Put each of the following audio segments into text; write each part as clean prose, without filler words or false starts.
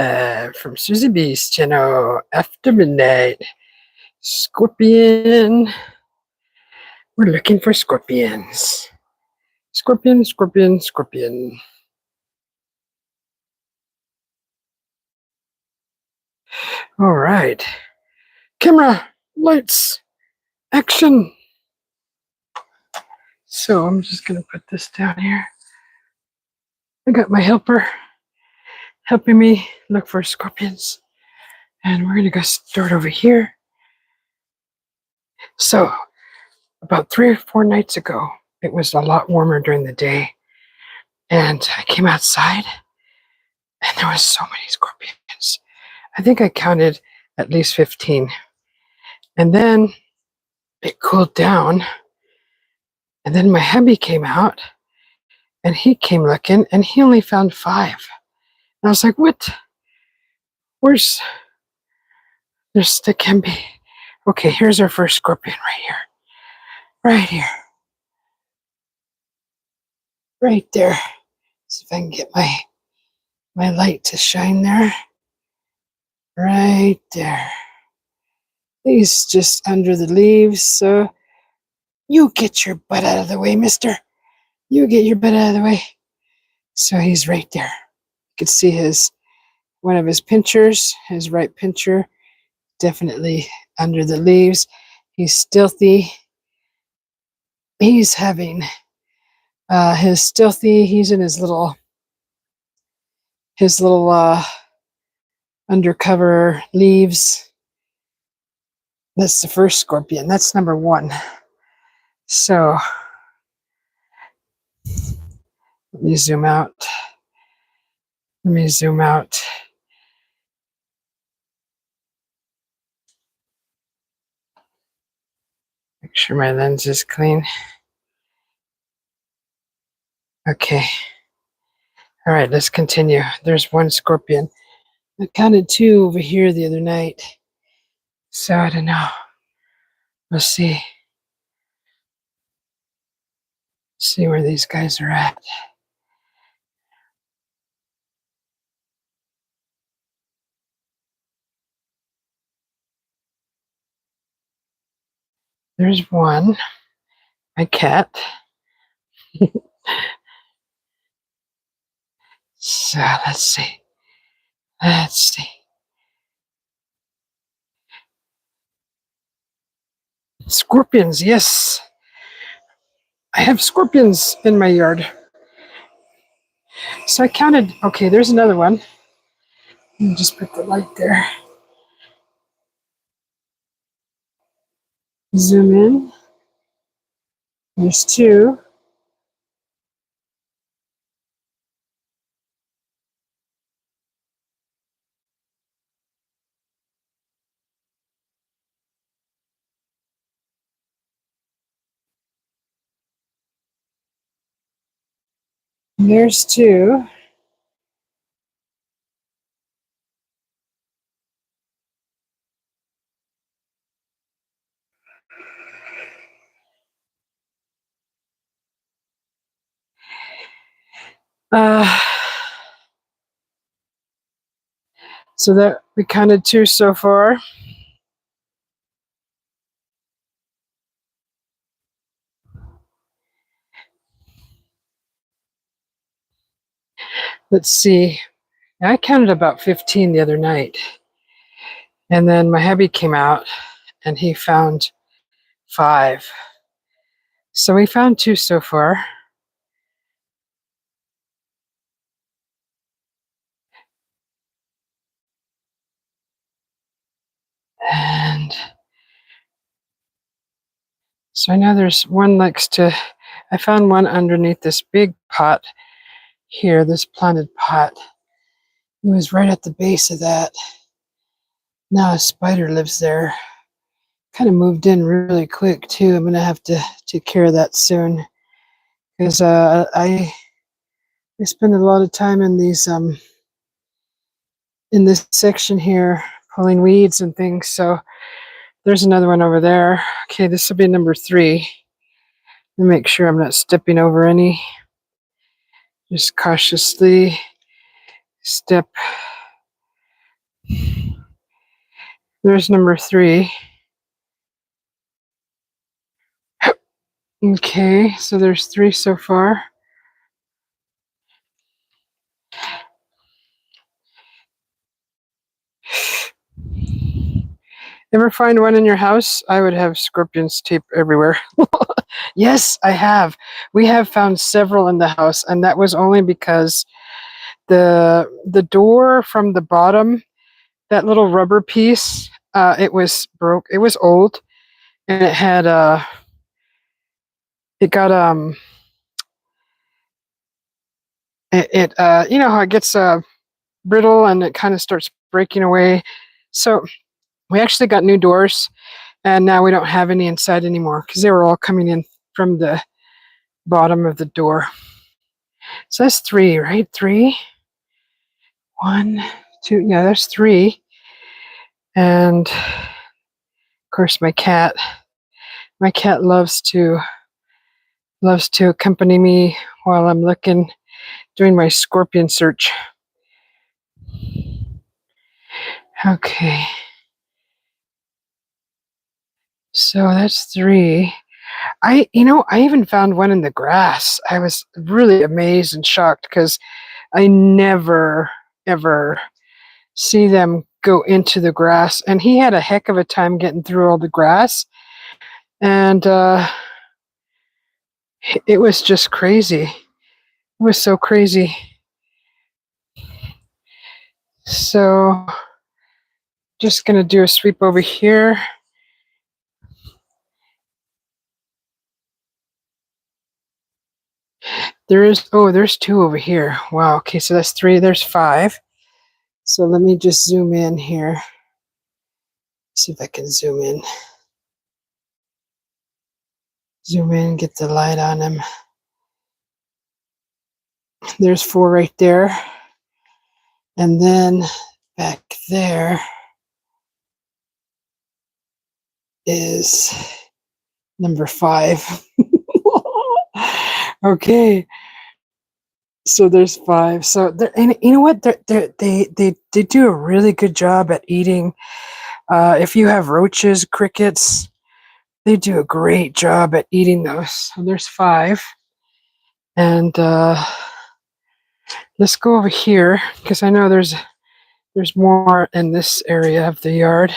From Susie B's channel, After Midnight. Scorpion. We're looking for scorpions. Scorpion, scorpion, scorpion. All right. Camera, lights, action. So I'm just going to put this down here. I got my helper helping me look for scorpions. And we're going to go start over here. So about 3 or 4 nights ago, it was a lot warmer during the day. And I came outside and there was so many scorpions. I think I counted at least 15. And then it cooled down. And then my hubby came out and he came looking and he only found 5. And I was like, what? There's there can be. Okay, here's our first scorpion right here. Right here. Right there. See if I can get my light to shine there. Right there. He's just under the leaves, so you get your butt out of the way, mister. You get your butt out of the way. So he's right there. You can see one of his pinchers, his right pincher, definitely under the leaves. He's stealthy. He's having he's in his little undercover leaves. That's the first scorpion. That's number 1. So let me zoom out. Make sure my lens is clean. Okay. All right, let's continue. There's 1 scorpion. I counted 2 over here the other night. So I don't know. We'll see. See where these guys are at. There's 1. My cat. So let's see. Scorpions, yes. I have scorpions in my yard. So I counted. Okay, there's another one. Let me just put the light there. Zoom in. There's 2. There's 2. So that we counted 2 so far. Let's see. I counted about 15 the other night. And then my hubby came out and he found 5. So we found 2 so far. And so I know there's one next to, I found one underneath this big pot here, this planted pot. It was right at the base of that. Now a spider lives there. Kind of moved in really quick too. I'm gonna have to take care of that soon because I spend a lot of time in these in this section here pulling weeds and things. So there's another one over there. Okay, this will be number 3. Let me make sure I'm not stepping over any. Just cautiously step There's number 3. Okay, so there's 3 so far. Ever find one in your house? I would have scorpions tape everywhere. Yes, I have. We have found several in the house, and that was only because the door from the bottom, that little rubber piece, it was broke. It was old, and it had it got you know how it gets brittle and it kind of starts breaking away. So we actually got new doors, and now we don't have any inside anymore because they were all coming in from the bottom of the door. So that's 3, right? 3. 1, 2. Yeah, there's 3. And of course, my cat. My cat loves to accompany me while I'm doing my scorpion search. Okay. So that's 3. I even found one in the grass. I was really amazed and shocked because I never ever see them go into the grass. And he had a heck of a time getting through all the grass. And it was just crazy. It was so crazy. So just going to do a sweep over here. There's 2 over here. Wow. Okay, so that's 3. There's 5. So let me just zoom in here. See if I can zoom in. Zoom in, get the light on him. There's 4 right there. And then back there is number 5. Okay. So there's 5. So and you know what? They do a really good job at eating. If you have roaches, crickets, they do a great job at eating those. So there's 5. And let's go over here because I know there's more in this area of the yard.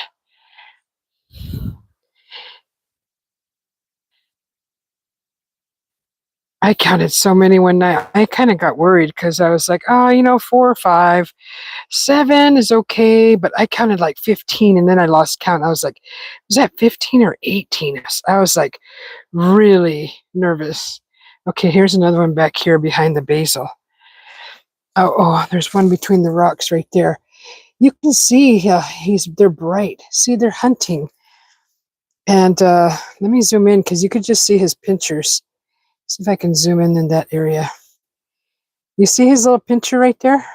I counted so many one night. I kind of got worried because I was like, 4 or 5. 7 is okay, but I counted like 15 and then I lost count. I was like, was that 15 or 18? I was like really nervous. Okay, here's another one back here behind the basil. Oh, there's one between the rocks right there. You can see they're bright. See, they're hunting. And let me zoom in because you could just see his pinchers. See if I can zoom in that area. You see his little pincher right there?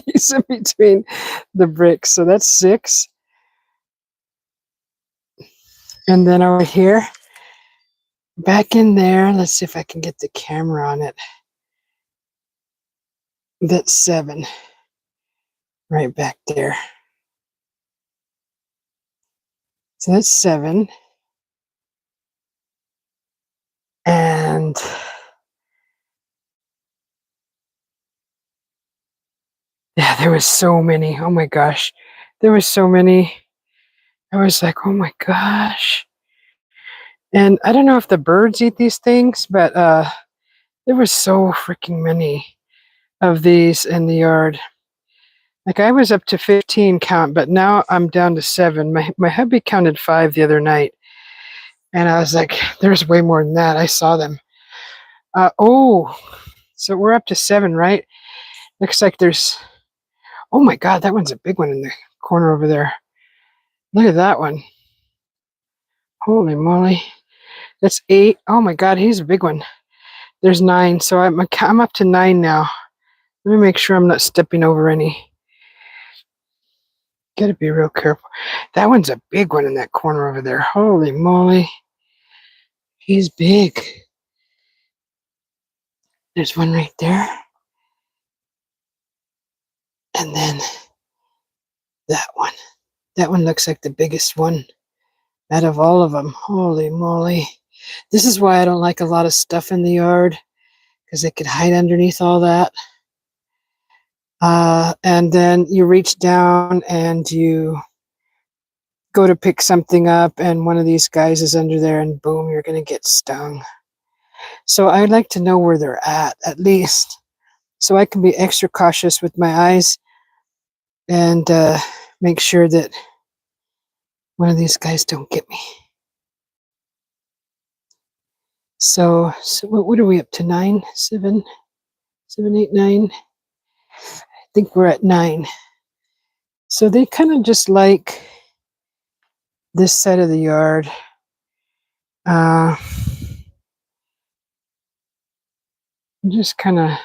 He's in between the bricks. So that's 6. And then over here, back in there, let's see if I can get the camera on it. That's 7. Right back there. So that's 7. And yeah, there was so many. Oh my gosh. There was so many. I was like, oh my gosh. And I don't know if the birds eat these things, but there was so freaking many of these in the yard. Like I was up to 15 count, but now I'm down to 7. My hubby counted 5 the other night. And I was like, there's way more than that. I saw them. So we're up to 7, right? Looks like there's, oh my God, that one's a big one in the corner over there. Look at that one. Holy moly. That's 8. Oh my God, he's a big one. There's 9. So I'm up to 9 now. Let me make sure I'm not stepping over any. Gotta be real careful. That one's a big one in that corner over there. Holy moly. He's big. There's one right there. And then that one. That one looks like the biggest one out of all of them. Holy moly. This is why I don't like a lot of stuff in the yard, because it could hide underneath all that. And then you reach down and you go to pick something up, and one of these guys is under there, and boom, you're going to get stung. So I'd like to know where they're at least, so I can be extra cautious with my eyes and make sure that one of these guys don't get me. So what are we up to? 9, 7, 8, 9. I think we're at 9. So they kind of just like this side of the yard. I'm just kind of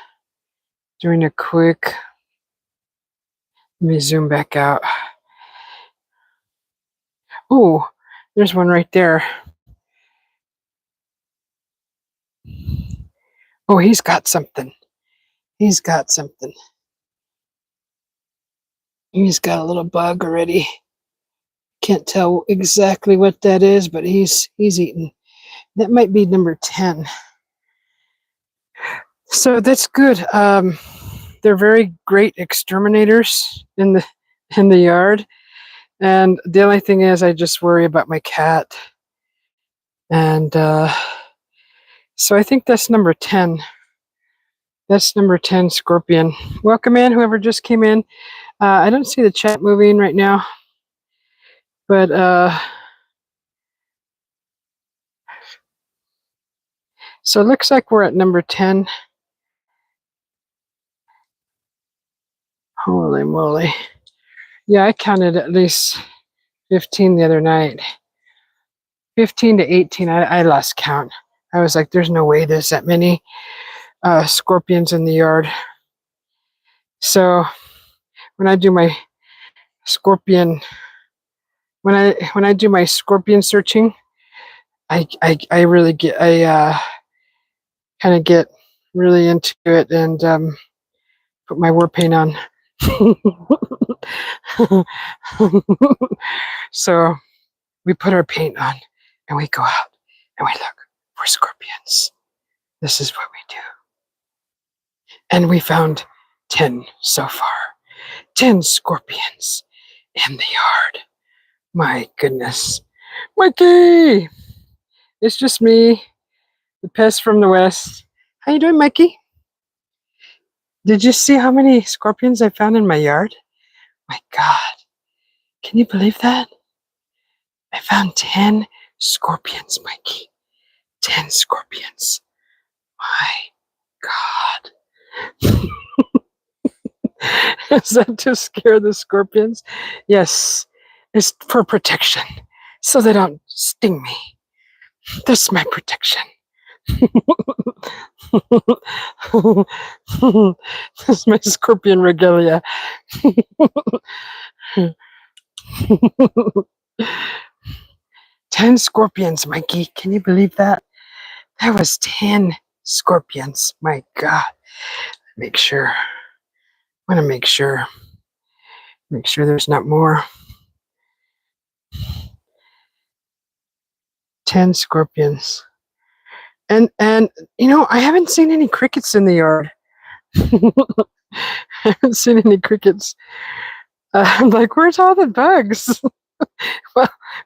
doing a quick, let me zoom back out. Oh, there's one right there. Oh, he's got something. He's got something. He's got a little bug already. Can't tell exactly what that is, but he's eating. That might be number 10. So that's good. They're very great exterminators in the yard. And the only thing is, I just worry about my cat. And so I think that's number 10. That's number 10 scorpion. Welcome in, whoever just came in. I don't see the chat moving right now, but so it looks like we're at number 10. Holy moly. Yeah, I counted at least 15 the other night. 15 to 18, I lost count. I was like, there's no way there's that many scorpions in the yard. So when I do my scorpion, when I do my scorpion searching, I really get, I kind of get really into it and put my war paint on. So we put our paint on and we go out and we look for scorpions. This is what we do. And we found 10 so far. 10 scorpions in the yard. My goodness. Mikey! It's just me, the pest from the west. How you doing, Mikey? Did you see how many scorpions I found in my yard? My God. Can you believe that? I found 10 scorpions, Mikey. 10 scorpions. My God. Is that to scare the scorpions? Yes, it's for protection, so they don't sting me. This is my protection. This is my scorpion regalia. 10 scorpions, Mikey. Can you believe that? That was 10 scorpions. My God. Make sure. I want to make sure. Make sure there's not more. 10 scorpions. And you know, I haven't seen any crickets in the yard. I haven't seen any crickets. I'm like, where's all the bugs?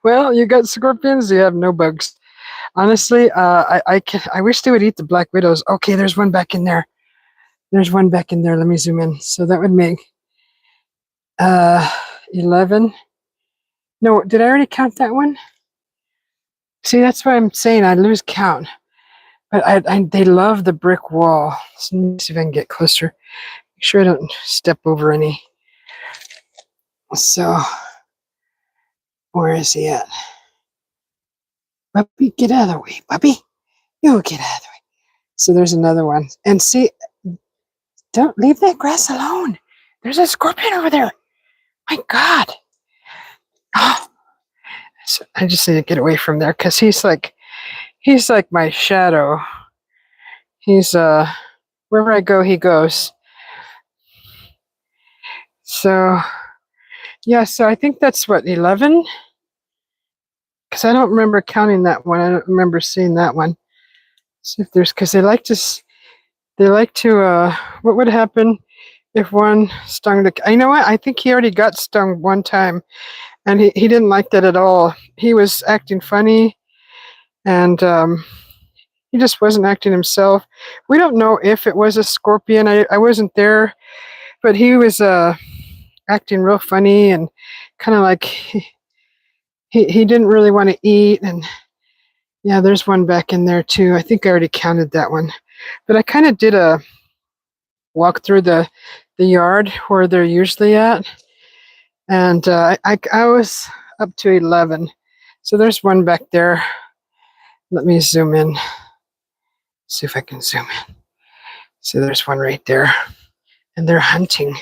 well, you got scorpions, you have no bugs. Honestly, I wish they would eat the black widows. Okay, there's one back in there. There's one back in there. Let me zoom in. So that would make 11. No, did I already count that one? See, that's why I'm saying I lose count. But they love the brick wall. So let me see if I can get closer. Make sure I don't step over any. So, where is he at? Puppy, get out of the way. Puppy, you get out of the way. So there's another one. And see, don't leave that grass alone. There's a scorpion over there. My God. Oh, so I just need to get away from there because he's like my shadow. He's wherever I go, he goes. So Yeah, so I think that's what, 11? Because I don't remember counting that one. I don't remember seeing that one. See if there's, because they like to, what would happen if one stung the, you know what? I think he already got stung one time, and he didn't like that at all. He was acting funny, and he just wasn't acting himself. We don't know if it was a scorpion. I wasn't there, but he was acting real funny and kind of like he didn't really want to eat. And yeah, there's one back in there too. I think I already counted that one. But I kind of did a walk through the yard where they're usually at, and I was up to 11. So there's one back there. Let me zoom in. See if I can zoom in. So there's one right there, and they're hunting.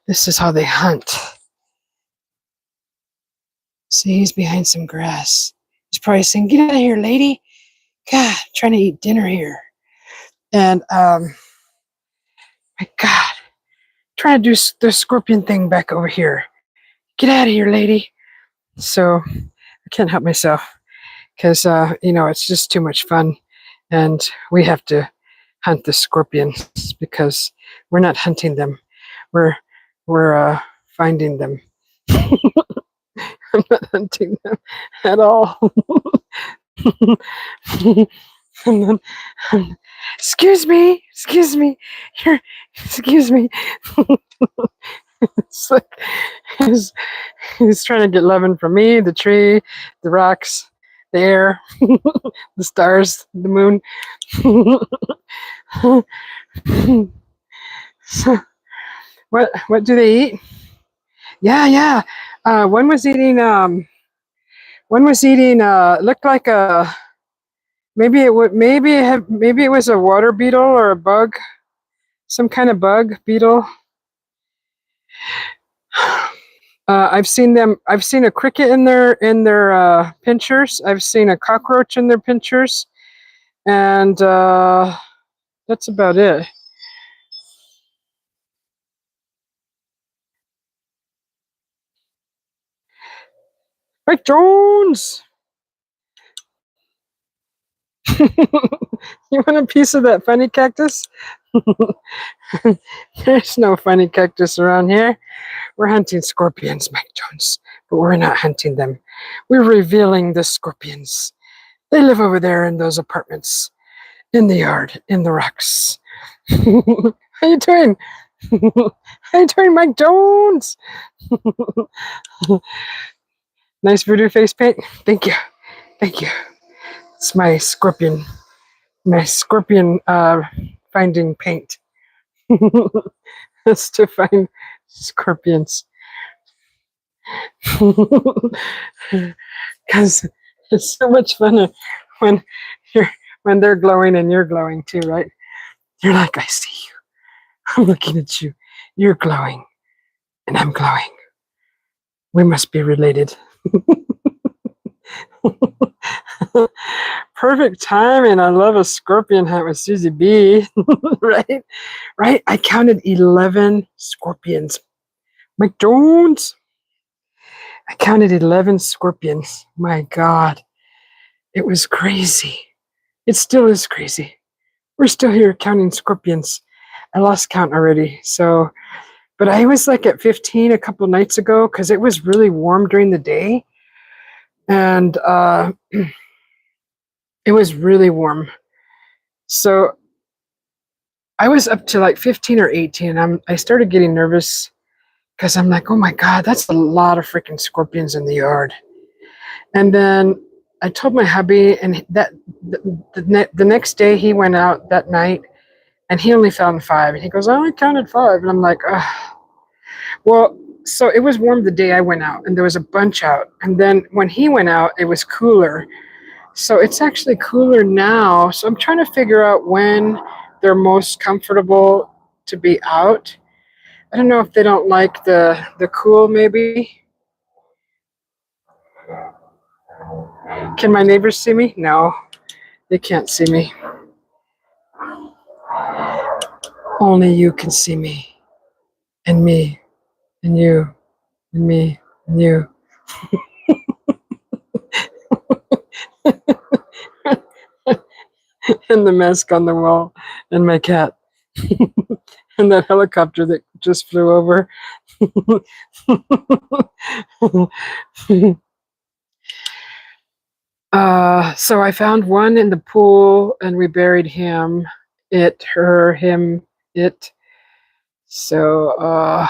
This is how they hunt. See, he's behind some grass. He's probably saying, "Get out of here, lady. God, I'm trying to eat dinner here." And my God, trying to do the scorpion thing back over here. Get out of here, lady. So I can't help myself because it's just too much fun, and we have to hunt the scorpions because we're not hunting them. We're finding them. I'm not hunting them at all. And then, excuse me, excuse me. It's like he's trying to get loving from me, the tree, the rocks, the air, the stars, the moon. So, what do they eat? Yeah. One was eating. One was eating. Looked like a maybe it would maybe it was a water beetle or a bug, some kind of bug beetle. I've seen them. I've seen a cricket in their pinchers. I've seen a cockroach in their pinchers, and that's about it. Mike Jones, you want a piece of that funny cactus? There's no funny cactus around here. We're hunting scorpions, Mike Jones, but we're not hunting them. We're revealing the scorpions. They live over there in those apartments, in the yard, in the rocks. How you doing? How you doing, Mike Jones? Nice voodoo face paint. Thank you. It's my scorpion finding paint. That's to find scorpions. Because it's so much fun when when they're glowing and you're glowing too, right? You're like, I see you. I'm looking at you. You're glowing, and I'm glowing. We must be related. Perfect timing. I love a scorpion hunt with Susie B. Right? Right? I counted 11 scorpions. Mike Jones. I counted 11 scorpions. My God. It was crazy. It still is crazy. We're still here counting scorpions. I lost count already. So, but I was like at 15 a couple nights ago because it was really warm during the day. And it was really warm. So I was up to like 15 or 18. I started getting nervous because I'm like, oh my God, that's a lot of freaking scorpions in the yard. And then I told my hubby, and that the next day he went out that night, and he only found 5. And he goes, I only counted 5. And I'm like, ugh. Well, so it was warm the day I went out, and there was a bunch out. And then when he went out, it was cooler. So it's actually cooler now. So I'm trying to figure out when they're most comfortable to be out. I don't know if they don't like the cool, maybe. Can my neighbors see me? No, they can't see me. Only you can see me, and you, and me and you. And the mask on the wall and my cat. And that helicopter that just flew over. So I found one in the pool and we buried him. It, her, him, it. So,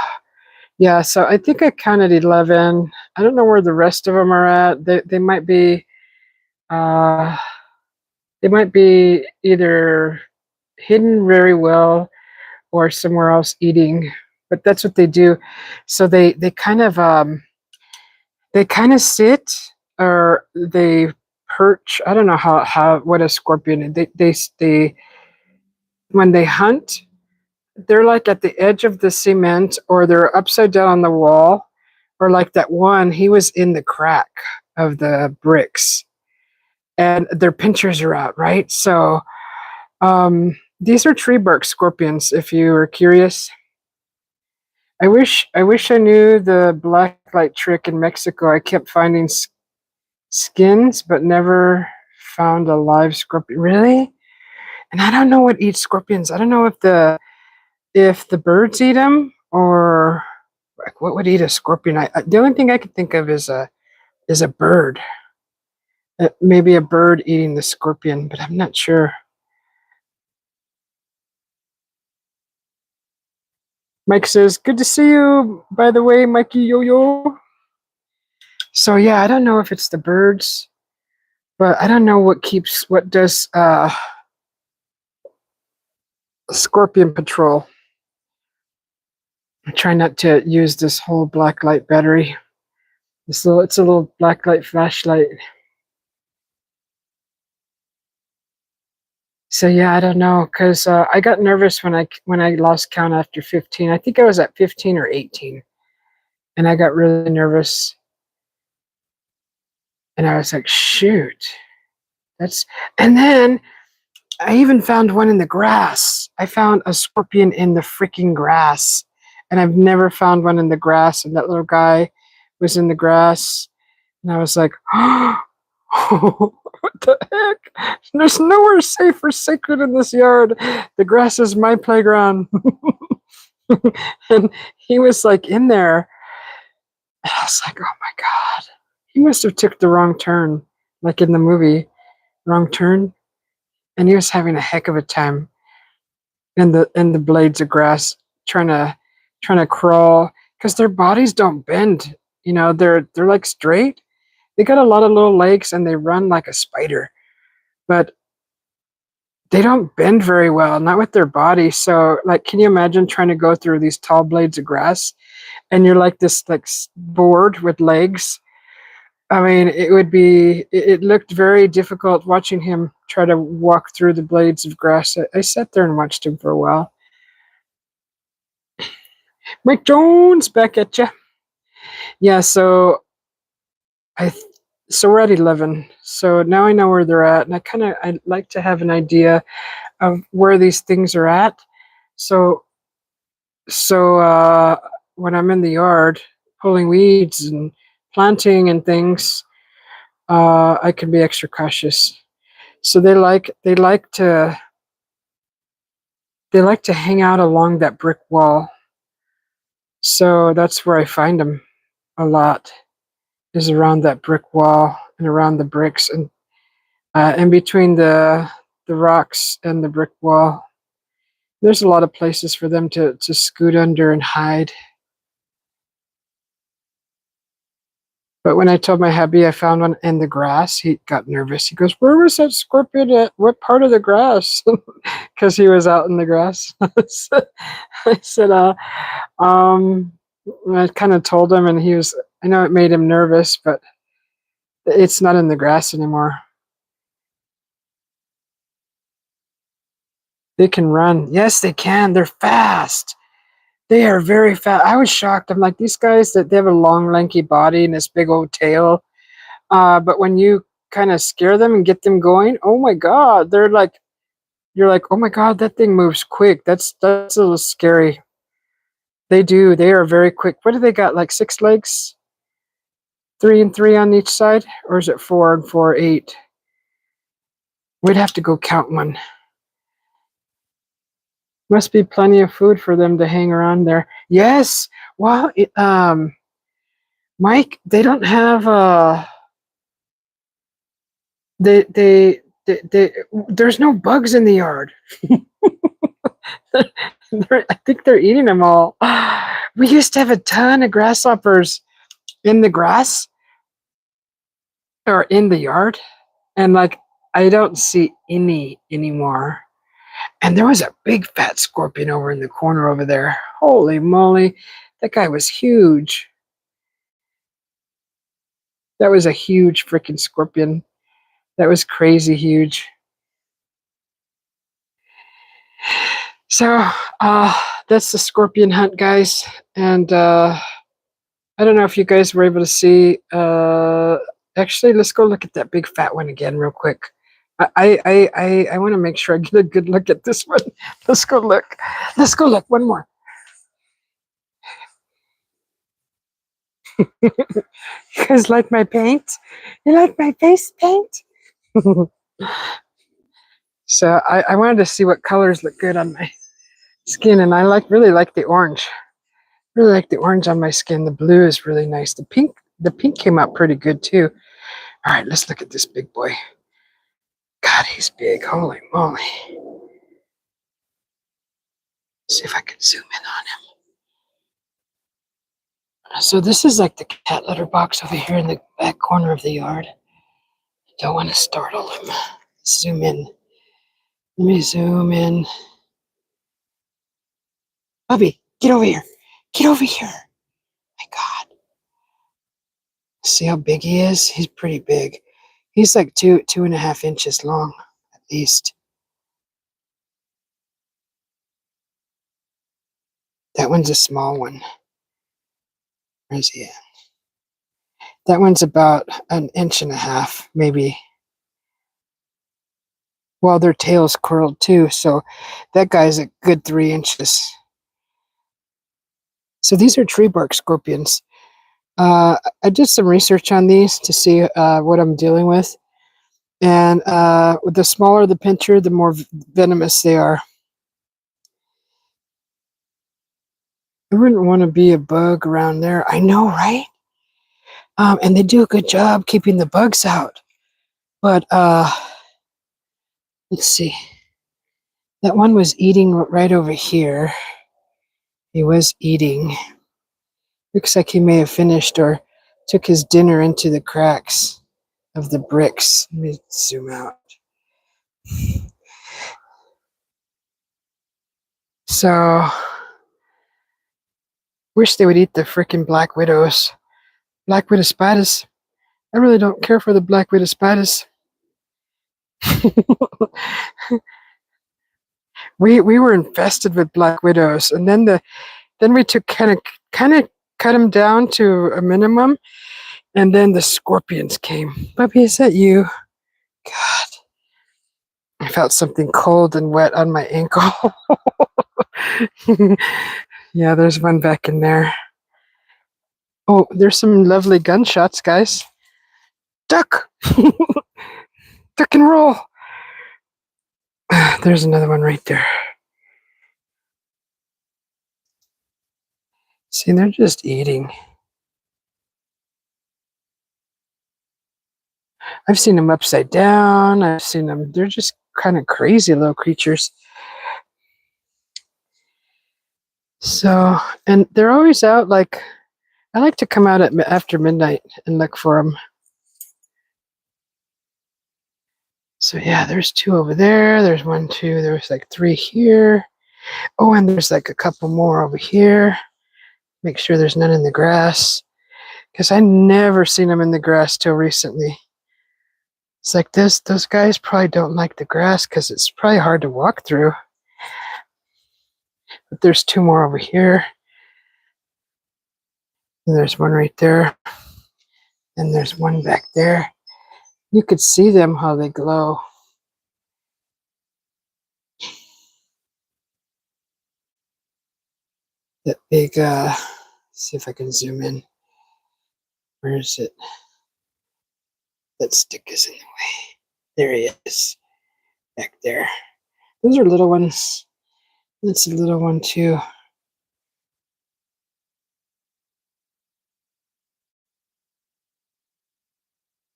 yeah, so I think I counted 11. I don't know where the rest of them are at. They might be, uh, they might be either hidden very well or somewhere else eating, but that's what they do. So they kind of sit or they perch. I don't know how what a scorpion. They when they hunt, they're like at the edge of the cement or they're upside down on the wall, or like that one, he was in the crack of the bricks and their pinchers are out, right? So these are tree bark scorpions, if you were curious. I wish I knew the black light trick in Mexico. I kept finding skins, but never found a live scorpion. Really? And I don't know what eats scorpions. I don't know if the birds eat them or like what would eat a scorpion. The only thing I could think of is a bird. Maybe a bird eating the scorpion, but I'm not sure. Mike says, "Good to see you." By the way, Mikey Yo Yo. So yeah, I don't know if it's the birds, but I don't know what does scorpion patrol. I try not to use this whole black light battery. It's a little black light flashlight. So yeah, I don't know because I got nervous when I lost count after 15. I think I was at 15 or 18, and I got really nervous. And I was like, shoot, that's. And then I even found one in the grass. I found a scorpion in the freaking grass, and I've never found one in the grass. And that little guy was in the grass, and I was like, oh, what the heck? There's nowhere safe or sacred in this yard. The grass is my playground. And he was like in there. And I was like, oh my God. He must have took the wrong turn, like in the movie, Wrong Turn. And he was having a heck of a time in the blades of grass, trying to crawl because their bodies don't bend. You know, they're like straight. They got a lot of little legs and they run like a spider, but they don't bend very well, not with their body. So, like, can you imagine trying to go through these tall blades of grass and you're like this like board with legs? I mean, it looked very difficult watching him try to walk through the blades of grass. I sat there and watched him for a while. Mike Jones, back at you. Yeah, so I so we're at 11. So now I know where they're at, and I like to have an idea of where these things are at. So when I'm in the yard pulling weeds and planting and things, I can be extra cautious. So they like to hang out along that brick wall. So that's where I find them a lot, is around that brick wall and around the bricks and in between the rocks and the brick wall. There's a lot of places for them to scoot under and hide. But when I told my hubby I found one in the grass, he got nervous. He goes, "Where was that scorpion at? What part of the grass?" Because he was out in the grass. I said, I kind of told him, and I know it made him nervous, but it's not in the grass anymore. They can run. Yes, they can. They're fast. They are very fast. I was shocked. I'm like, these guys, that they have a long, lanky body and this big old tail. But when you kind of scare them and get them going, oh my God, you're like, oh my God, that thing moves quick. That's a little scary. They do. They are very quick. What do they got? Like 6 legs? 3 and 3 on each side? Or is it 4 and 4, 8? We'd have to go count one. Must be plenty of food for them to hang around there. Yes. Well, Mike, they don't have there's no bugs in the yard. I think they're eating them all. We used to have a ton of grasshoppers in the grass or in the yard, and like I don't see any anymore. And there was a big fat scorpion over in the corner over there. Holy moly, that guy was huge. That was a huge freaking scorpion. That was crazy huge. So that's the scorpion hunt, guys. And I don't know if you guys were able to see. Actually, let's go look at that big fat one again real quick. I want to make sure I get a good look at this one. Let's go look. Let's go look. One more. You guys like my paint? You like my face paint? So I wanted to see what colors look good on my skin, and I really like the orange. Really like the orange on my skin. The blue is really nice. The pink came out pretty good too. All right, let's look at this big boy. God, he's big. Holy moly. See if I can zoom in on him. So this is like the cat litter box over here in the back corner of the yard. I don't want to startle him. Zoom in. Let me zoom in. Bubby, get over here. Get over here. My God. See how big he is? He's pretty big. He's like 2.5 inches long, at least. That one's a small one. Where's he at? That one's about 1.5 inches, maybe. Well, their tail's curled too, so that guy's a good 3 inches. So these are tree bark scorpions. I did some research on these to see what I'm dealing with. And the smaller the pincher, the more venomous they are. I wouldn't want to be a bug around there. I know, right? And they do a good job keeping the bugs out. But let's see. That one was eating right over here. He was eating. Looks like he may have finished or took his dinner into the cracks of the bricks. Let me zoom out. So, wish they would eat the freaking black widows. Black widow spiders. I really don't care for the black widow spiders. we were infested with black widows, and then we took kind of cut them down to a minimum, and then the scorpions came. Bubby, is that you? God, I felt something cold and wet on my ankle. Yeah, there's one back in there. Oh, there's some lovely gunshots, guys. Duck! Duck and roll! There's another one right there. See, they're just eating. I've seen them upside down. I've seen them. They're just kind of crazy little creatures. So, and they're always out. Like, I like to come out after midnight and look for them. So yeah, there's 2 over there. There's 1, 2. There's like 3 here. Oh, and there's like a couple more over here. Make sure there's none in the grass, because I never seen them in the grass till recently. It's like this. Those guys probably don't like the grass because it's probably hard to walk through. But there's 2 more over here. And there's one right there. And there's one back there. You could see them, how they glow. that big, see if I can zoom in. Where is it? That stick is in the way. There he is, back there. Those are little ones. That's a little one too.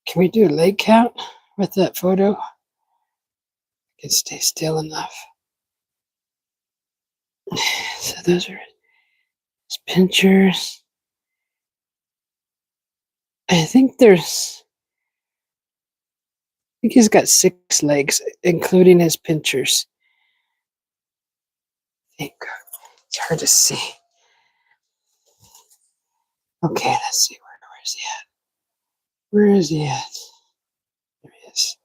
Can we do a leg count with that photo? I can stay still enough. So those are his pinchers. I think he's got 6 legs, including his pinchers. I think it's hard to see. Okay, let's see. Where is he at? Where is he at? There he is.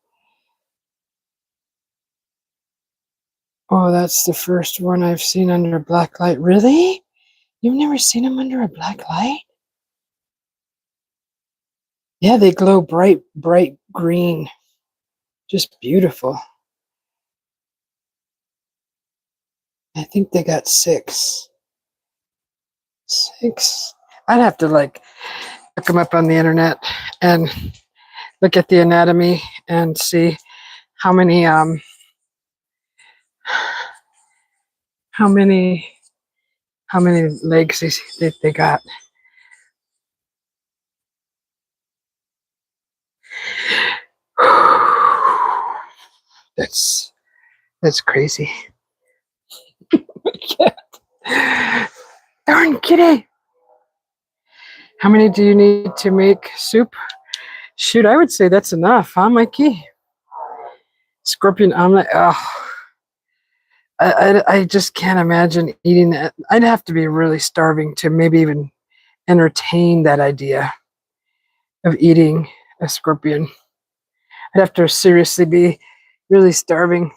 Oh, that's the first one I've seen under a black light. Really? You've never seen him under a black light? Yeah, they glow bright green. Just beautiful. I think they got 6. 6. I'd have to look them up on the internet and look at the anatomy and see how many legs they got. That's crazy. Darn kitty. How many do you need to make soup? Shoot, I would say that's enough, huh, Mikey? Scorpion omelet. Oh, I just can't imagine eating that. I'd have to be really starving to maybe even entertain that idea of eating a scorpion. I'd have to seriously be really starving.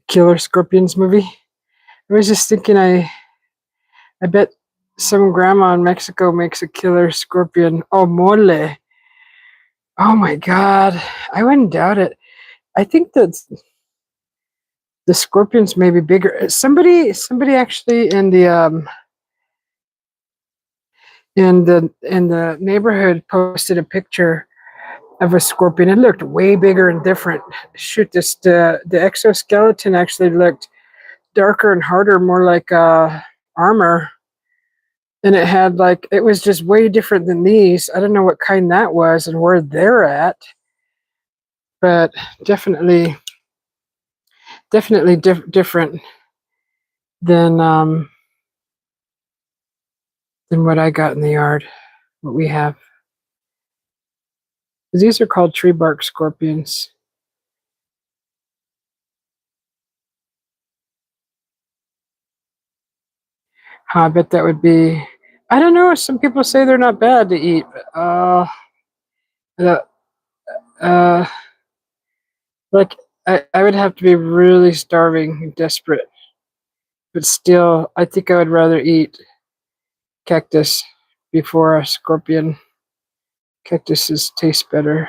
Killer Scorpions movie. I was just thinking, I bet some grandma in Mexico makes a killer scorpion. Oh, mole. Oh my God. I wouldn't doubt it. I think that the scorpions may be bigger. Somebody actually in the neighborhood posted a picture of a scorpion. It looked way bigger and different. Shoot, the exoskeleton actually looked darker and harder, more like armor. And it was just way different than these. I don't know what kind that was and where they're at, but definitely different than what I got in the yard, what we have. These are called tree bark scorpions. I bet that would be, I don't know, some people say they're not bad to eat. Like I would have to be really starving and desperate. But still, I think I would rather eat cactus before a scorpion. Cactuses taste better.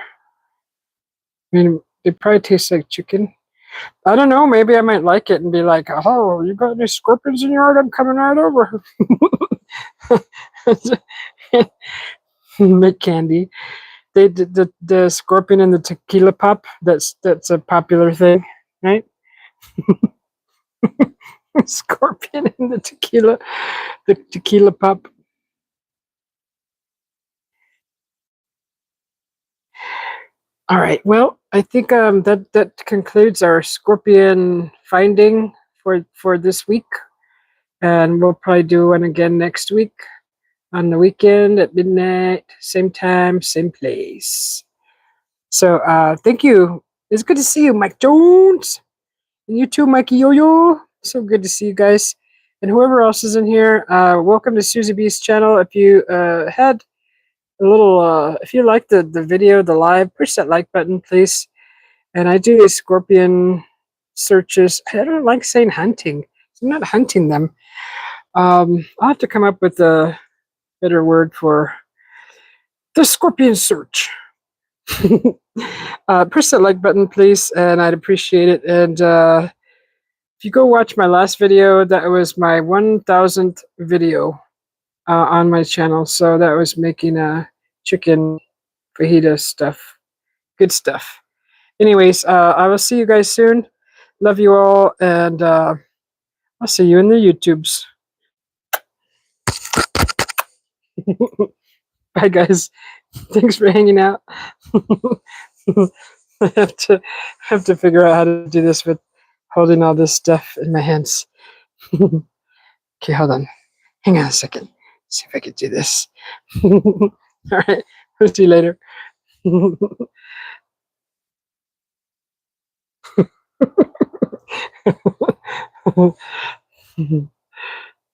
I mean, they probably taste like chicken. I don't know. Maybe I might like it and be like, "Oh, you got any scorpions in your yard? I'm coming right over." Make candy. They did the scorpion and the tequila pop. That's a popular thing, right? Scorpion and the tequila pop. All right. Well, I think that concludes our scorpion finding for this week, and we'll probably do one again next week on the weekend at midnight, same time, same place. So thank you. It's good to see you, Mike Jones, and you too, Mikey Yo-Yo. So good to see you guys, and whoever else is in here. Welcome to Susie B's channel. If you had a little, if you liked the video, the live, push that like button, please. And I do these scorpion searches. I don't like saying hunting. I'm not hunting them. I'll have to come up with a better word for the scorpion search. Push that like button, please, and I'd appreciate it. And If you go watch my last video, that was my 1000th video on my channel. So that was making a chicken fajita stuff. Good stuff. Anyways, I will see you guys soon. Love you all, and I'll see you in the YouTubes. Bye, guys. Thanks for hanging out. I have to figure out how to do this with holding all this stuff in my hands. Okay, hold on. Hang on a second. See if I can do this. All right. We'll see you later.